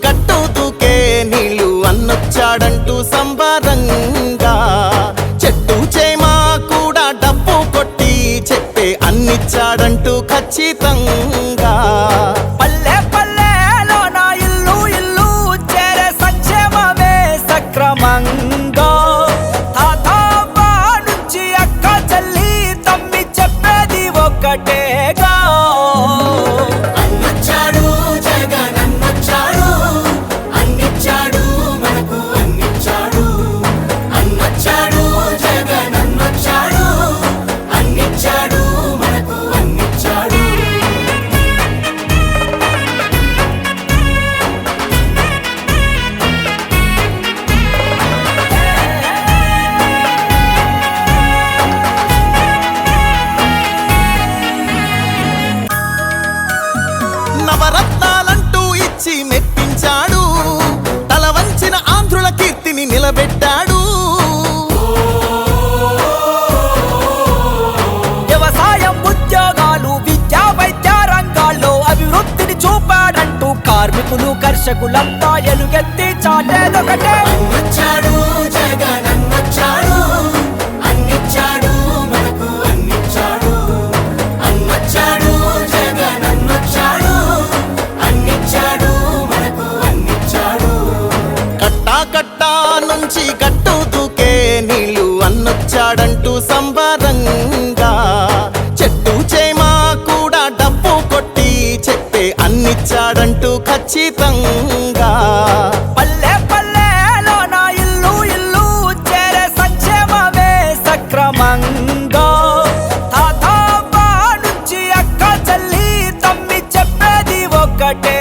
గట్టు దూకే నీళ్ళు అన్నొచ్చాడంటూ సంబరంగా చెట్టు చేమ కూడా డప్పు కొట్టి చెప్పే అన్నిచ్చాడంటూ ఖచ్చితంగా పల్లె పల్లెలో నా ఇల్లు ఇల్లు చేరే సంక్షేమమే సక్రమంగా తాతవ్వ నుంచి అక్క చెల్లి తమ్మి చెప్పేది ఒక్కటేగా నవరత్నాలంటూ ఇచ్చి మెప్పించాడు, తల వంచిన ఆంధ్రుల కీర్తిని నిలబెట్టాడు. వ్యవసాయం ఉద్యోగాలు విద్యా వైద్య రంగాల్లో అభివృద్ధిని చూపాడంటూ కార్మికులు కర్షకులంతా ఎలుగెత్తి చాటేదొకటే కట్టా నుంచి గట్టు దూకే నీళ్ళు అన్నొచ్చాడంటూ సంబరంగా చెట్టు చేమ కూడా డప్పు కొట్టి చెప్పే అన్నిచ్చాడంటూ ఖచ్చితంగా పల్లె పల్లెలో నా ఇల్లు ఇల్లు చేరే సంక్షేమమే సక్రమంగా తాతవ్వ నుంచి అక్క చెల్లి తమ్మి చెప్పేది ఒక్కటే